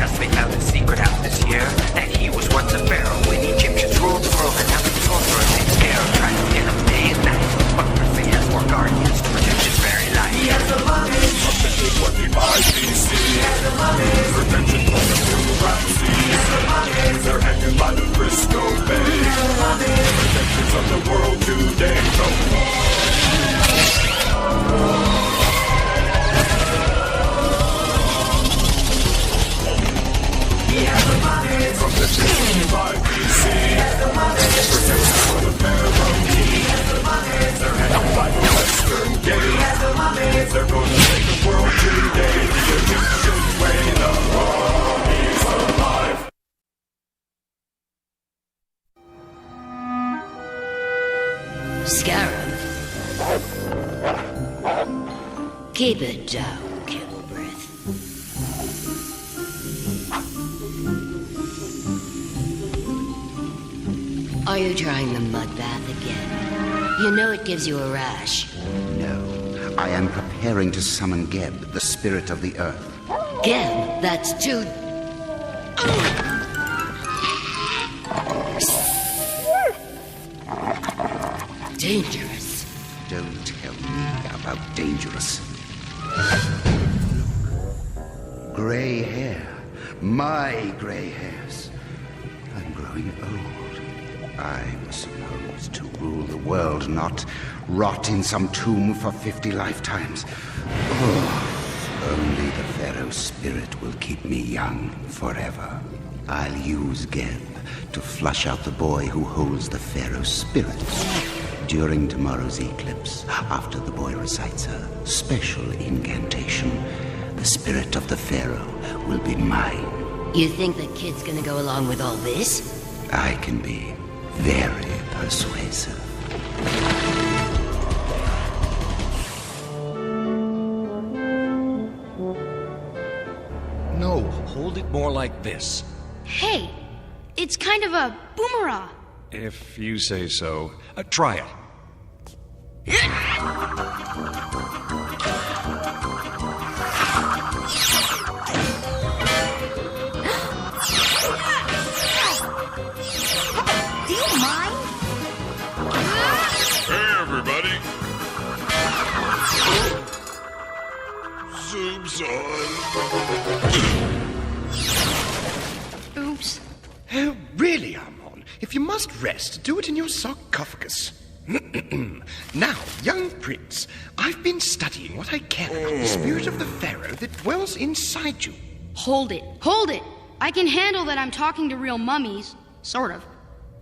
Yes, they found a secret out this year, that he was once a pharaoh when Egyptians ruled the world, and now the sorcerer named Scarab trying to get him day and night. But first they has more guardians to protect his very life. He has the mummies. Updated 25 BC. He has the mummies. Protection from the new Ramses. He has the mummies. They're hanging by the Frisco Bay. He has the mummies. Protectors of the world today. He has the mummies. From the 25 BC. He has the mummies. Protectors from the pharaoh. He has the mummies. They're hanging by the Western Gate. He has the mummies. They're going to save the world today. The Egyptians way, the mummies alive. Scarab. Keep it down, Kilbreth. Are you trying the mud bath again? You know it gives you a rash. No, I am preparing to summon Geb, the spirit of the earth. Geb, that's too... dangerous. Don't tell me about dangerous. Gray hair. My gray hairs. I'm growing old. I was supposed to rule the world, not rot in some tomb for 50 lifetimes. Oh, only the Pharaoh's spirit will keep me young forever. I'll use Geb to flush out the boy who holds the Pharaoh's spirit. During tomorrow's eclipse, after the boy recites a special incantation, the spirit of the Pharaoh will be mine. You think the kid's gonna go along with all this? I can be very persuasive. No, hold it more like this. Hey, it's kind of a boomerang. If you say so. Try it. Do you mind? Hey, everybody. Zoom's on. Oops. Oh, really, Amon? If you must rest, do it in your sarcophagus. Now, young prince, I've been studying what I can about the spirit of the pharaoh that dwells inside you. Hold it. Hold it. I can handle that I'm talking to real mummies. Sort of.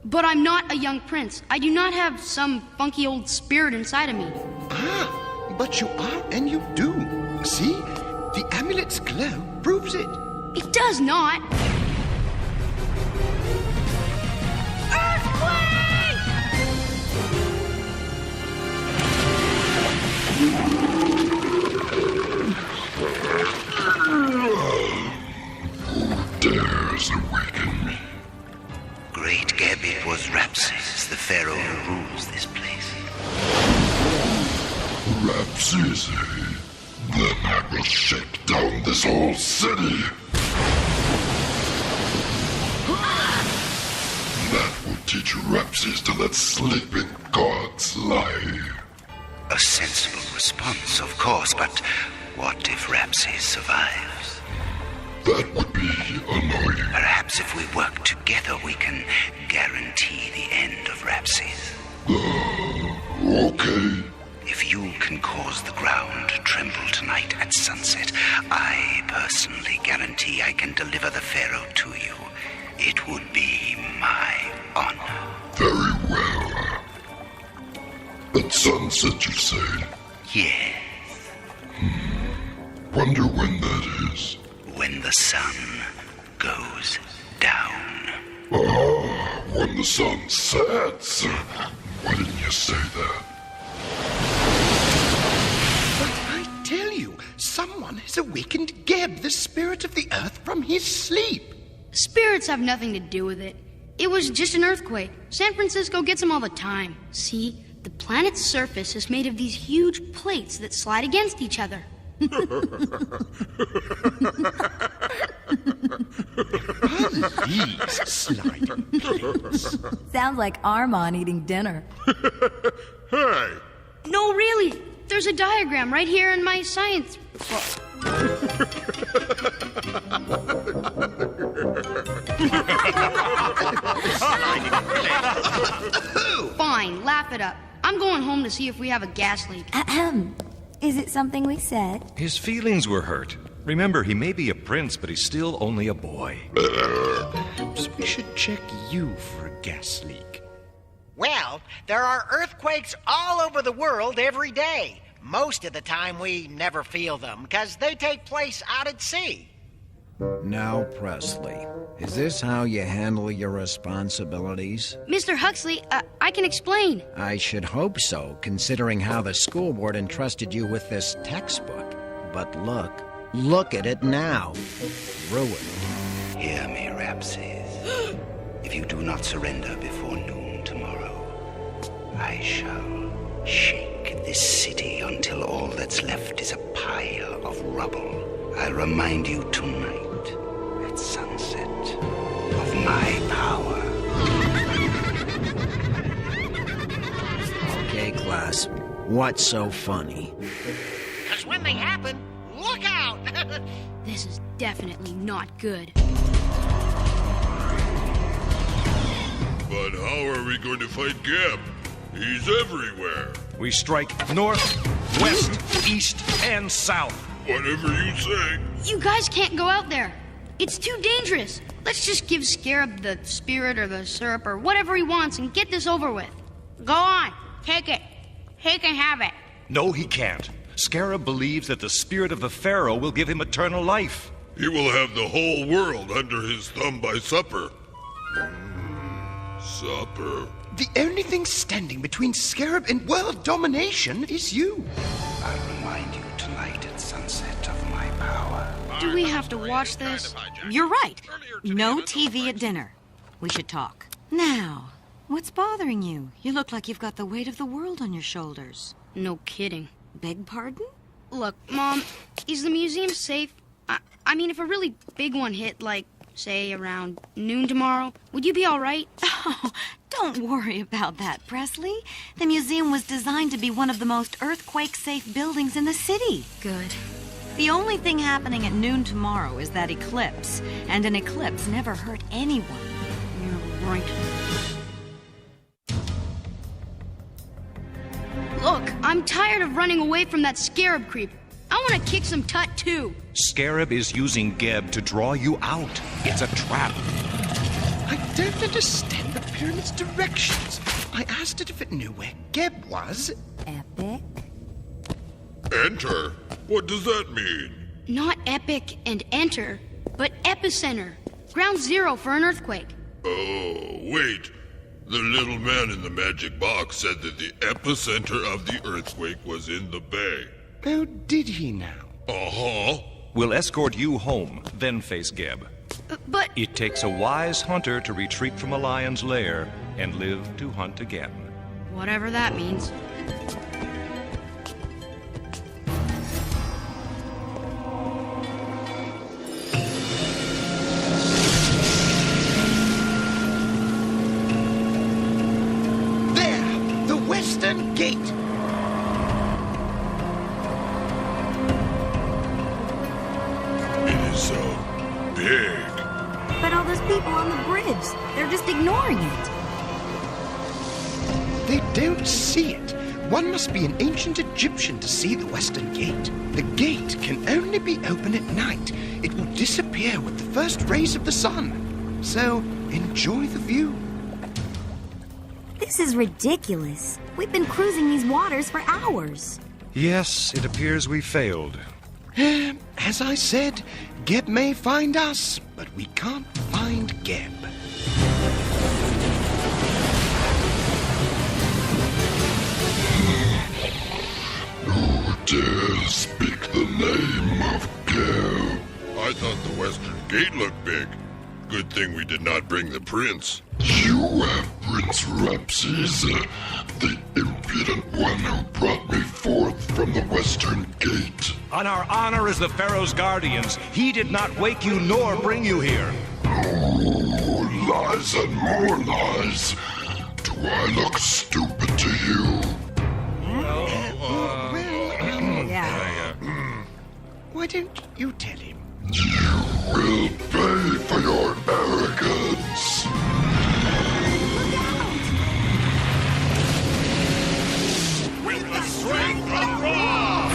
But I'm not a young prince. I do not have some funky old spirit inside of me. Ah, but you are and you do. See? The amulet's glow proves it. It does not. Dares awaken me. Great Geb, it was Ramses, the pharaoh who rules this place. Ramses, eh? Then I will shake down this whole city. That will teach Ramses to let sleeping gods lie. A sensible response, of course, but what if Ramses survives? That would be annoying. Perhaps if we work together, we can guarantee the end of Ramses. Okay. If you can cause the ground to tremble tonight at sunset, I personally guarantee I can deliver the pharaoh to you. It would be my honor. Very well. At sunset, you say? Yes. Wonder when that is. When the sun goes down. Ah, when the sun sets. Why didn't you say that? But I tell you, someone has awakened Geb, the spirit of the earth, from his sleep. Spirits have nothing to do with it. It was just an earthquake. San Francisco gets them all the time. See, the planet's surface is made of these huge plates that slide against each other. Please, sliding plates. Sounds like Armand eating dinner. Hey! No, really. There's a diagram right here in my science book. Fine, laugh it up. I'm going home to see if we have a gas leak. Ahem. Is it something we said? His feelings were hurt. Remember, he may be a prince, but he's still only a boy. Perhaps we should check you for a gas leak. Well, there are earthquakes all over the world every day. Most of the time we never feel them because they take place out at sea. Now, Presley, is this how you handle your responsibilities? Mr. Huxley, I can explain. I should hope so, considering how the school board entrusted you with this textbook. But look at it now. Ruined. Hear me, Rapses. If you do not surrender before noon tomorrow, I shall shake this city until all that's left is a pile of rubble. I'll remind you tonight at sunset of my power. Okay, class. What's so funny? Because when they happen, look out! This is definitely not good. But how are we going to fight Geb? He's everywhere. We strike north, west, east, and south. Whatever you say. You guys can't go out there. It's too dangerous. Let's just give Scarab the spirit or the syrup or whatever he wants and get this over with. Go on. Take it. He can have it. No, he can't. Scarab believes that the spirit of the Pharaoh will give him eternal life. He will have the whole world under his thumb by supper. Supper. The only thing standing between Scarab and world domination is you. I'll remind you tonight at sunset of my power. Do we have to watch this? You're right. No TV at dinner. We should talk. Now, what's bothering you? You look like you've got the weight of the world on your shoulders. No kidding. Beg pardon? Look, Mom, is the museum safe? I mean, if a really big one hit, like, say, around noon tomorrow, would you be all right? Oh, don't worry about that, Presley. The museum was designed to be one of the most earthquake-safe buildings in the city. Good. The only thing happening at noon tomorrow is that eclipse, and an eclipse never hurt anyone. You're right. Look, I'm tired of running away from that Scarab creep. I want to kick some Tut, too. Scarab is using Geb to draw you out. It's a trap. I don't understand the pyramid's directions. I asked it if it knew where Geb was. Epic. Enter? What does that mean? Not epic and enter, but epicenter. Ground zero for an earthquake. Oh, wait. The little man in the magic box said that the epicenter of the earthquake was in the bay. Oh, did he now? Uh-huh. We'll escort you home, then face Geb. But It takes a wise hunter to retreat from a lion's lair and live to hunt again. whatever that means. There! The Western Gate! It is so big. But all those people on the bridge, they're just ignoring it. They don't see it. One must be an ancient Egyptian to see the Western Gate. The gate can only be open at night. It will disappear with the first rays of the sun. So, enjoy the view. This is ridiculous. We've been cruising these waters for hours. Yes, it appears we failed. As I said, Geb may find us, but we can't find Geb. Who dare speak the name of Geb? I thought the Western Gate looked big. Good thing we did not bring the prince. You have Prince Rapses, the impudent one who brought me forth from the Western Gate. On our honor as the Pharaoh's guardians, he did not wake you nor bring you here. Lies and more lies. Do I look stupid to you? Why don't you tell him? You will pay for your arrogance. With the strength of Ra!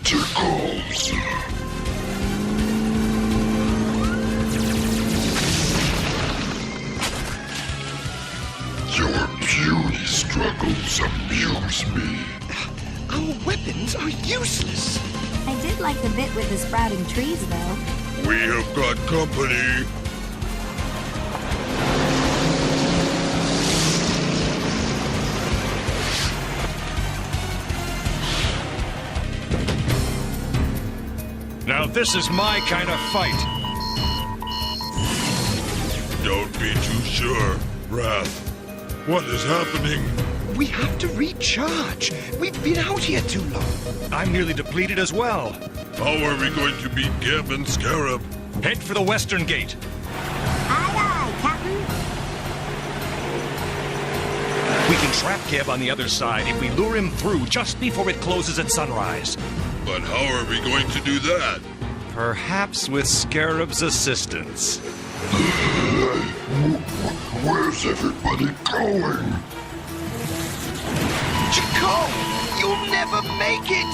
Tickles. Your puny struggles amuse me. Our weapons are useless. I did like the bit with the sprouting trees, though. We have got company. Now this is my kind of fight. Don't be too sure, Wrath. What is happening? We have to recharge. We've been out here too long. I'm nearly depleted as well. How are we going to beat Geb and Scarab? Head for the western gate. Aye, aye, Captain. We can trap Geb on the other side if we lure him through just before it closes at sunrise. But how are we going to do that? Perhaps with Scarab's assistance. Where's everybody going? Jakal, you'll never make it.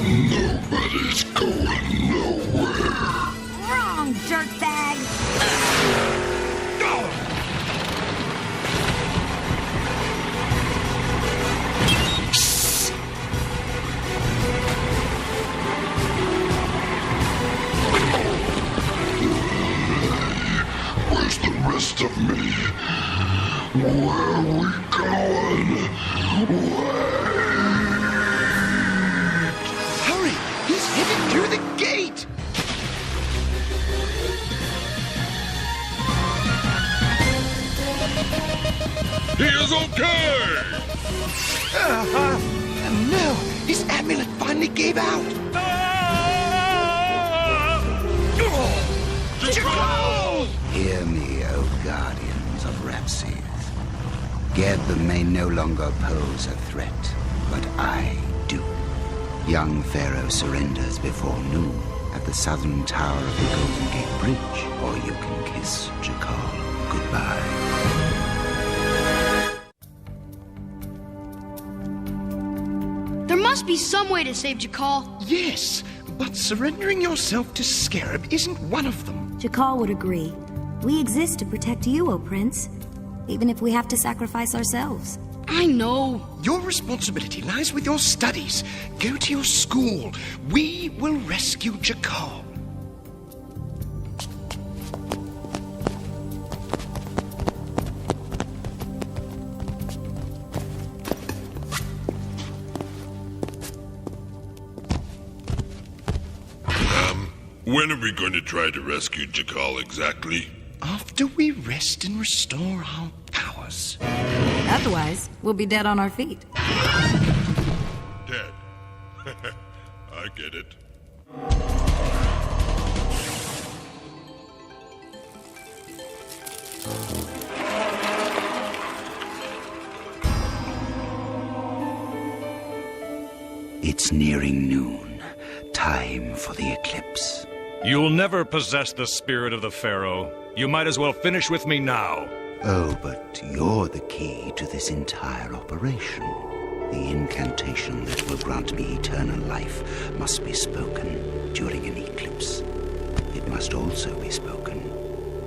Nobody's going nowhere. Wrong, dirtbag. Where's the rest of me? Where are we going? Hurry! He's headed through the gate! He is okay! No! His amulet finally gave out! Jakal! Hear me, O guardians of Rapses. Geb may no longer pose a threat, but I do. Young Pharaoh surrenders before noon at the southern tower of the Golden Gate Bridge, or you can kiss Jakal goodbye. There must be some way to save Jakal. Yes, but surrendering yourself to Scarab isn't one of them. Jakal would agree. We exist to protect you, O Prince. Even if we have to sacrifice ourselves. I know. Your responsibility lies with your studies. Go to your school. We will rescue Jakal. When are we going to try to rescue Jakal exactly? After we rest and restore our power. us. Otherwise, we'll be dead on our feet. Dead. I get it. It's nearing noon. Time for the eclipse. You'll never possess the spirit of the Pharaoh. You might as well finish with me now. Oh, but you're the key to this entire operation. The incantation that will grant me eternal life must be spoken during an eclipse. It must also be spoken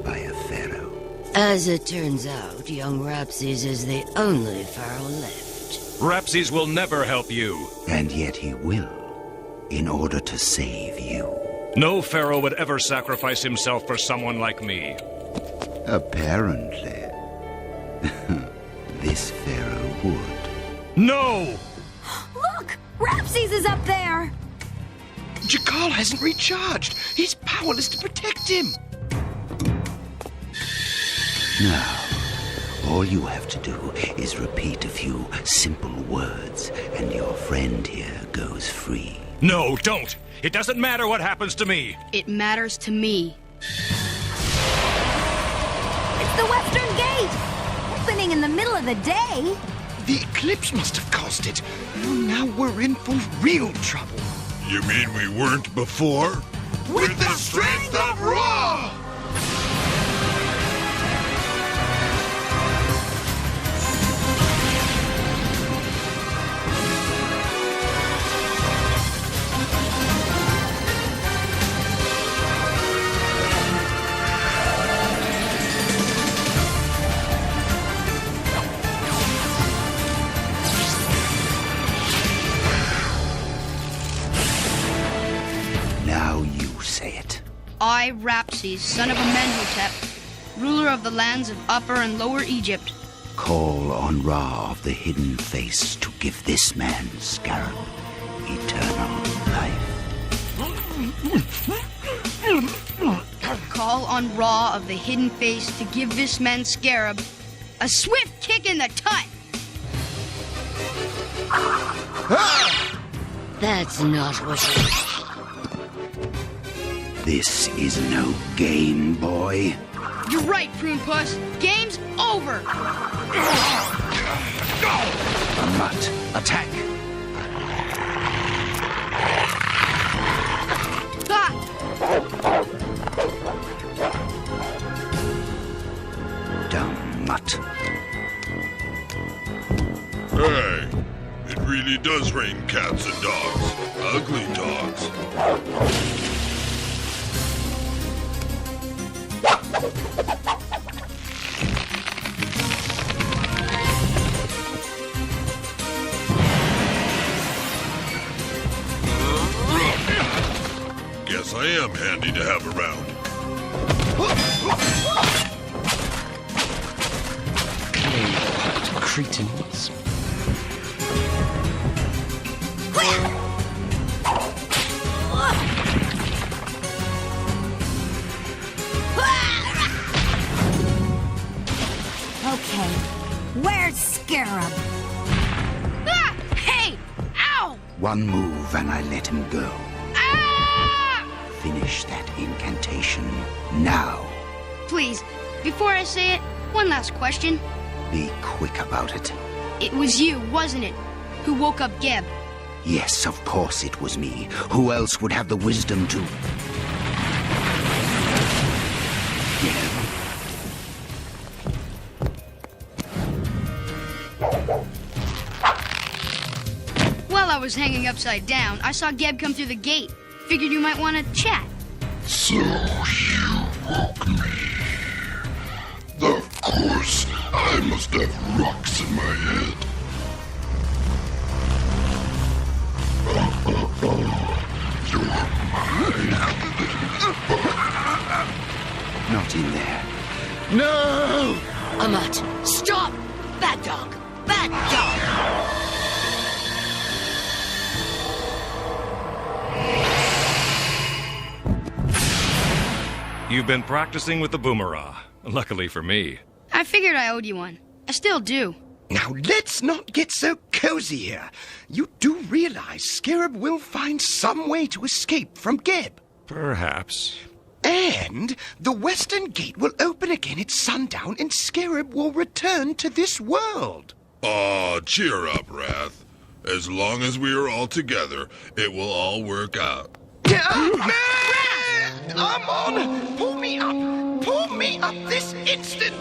by a pharaoh. As it turns out, young Rapses is the only pharaoh left. Rapses will never help you. And yet he will, in order to save you. No pharaoh would ever sacrifice himself for someone like me. Apparently. This pharaoh would. No! Look! Rapses is up there! Jakal hasn't recharged. He's powerless to protect him. Now, all you have to do is repeat a few simple words, and your friend here goes free. No, don't! It doesn't matter what happens to me! It matters to me. It's the Western Gate! Opening in the middle of the day? The eclipse must have caused it. Oh, now we're in for real trouble. You mean we weren't before? With the strength of Ra! Now you say it. I, Rapses, son of Amenhotep, ruler of the lands of Upper and Lower Egypt, Call on Ra of the Hidden Face to give this man, Scarab, eternal life. call on Ra of the Hidden Face to give this man Scarab a swift kick in the tut. That's not what you... This is no game, boy. You're right, Prune Puss. Game's over. Mutt, attack. Ah! Dumb mutt. Hey, it really does rain cats and dogs. Ugly dogs. Guess I am handy to have around. Clay-pot cretins. Okay, where's Scarab? Ah! Hey! Ow! One move and I let him go. Ah! Finish that incantation now. Please, before I say it, one last question. Be quick about it. It was you, wasn't it, who woke up Geb? Yes, of course it was me. Who else would have the wisdom to... While I was hanging upside down, I saw Geb come through the gate. Figured you might want to chat. So you woke me. Of course, I must have rocks in my head. You're mine. Not in there. No! Amat, stop! Bad dog! Bad dog! You've been practicing with the boomerang. Luckily for me. I figured I owed you one. I still do. Now, let's not get so cozy here. You do realize Scarab will find some way to escape from Geb. Perhaps. And the Western Gate will open again at sundown and Scarab will return to this world. Aw, cheer up, Wrath. As long as we are all together, it will all work out. Amon! Pull me up! Pull me up this instant!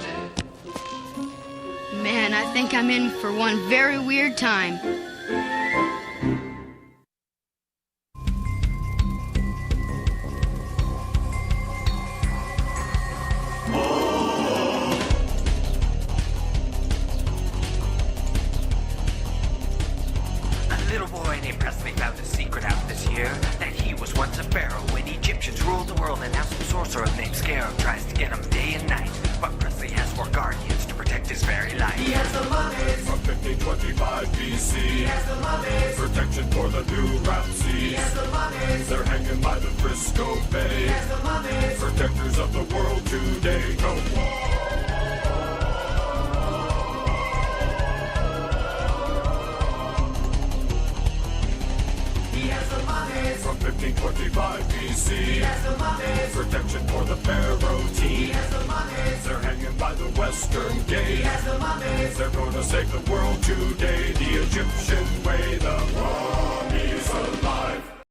Man, I think I'm in for one very weird time. A little boy named Presley found a secret out this year, that he was once a pharaoh when Egyptians ruled the world, and now some sorcerer named Scarab tries to get him day and night. But Presley has 4 guardians to protect his very life. He has the mummies from 1525 BC. He has the mummies protection for the new Ramses. He has the mummies. They're hanging by the Frisco Bay. He has the mummies protectors of the world today. Go from 1525 BC. He has the mummies protection for the pharaoh team. He has the mummies they're hanging by the Western Gate. He has the mummies they're gonna save the world today, the Egyptian way, the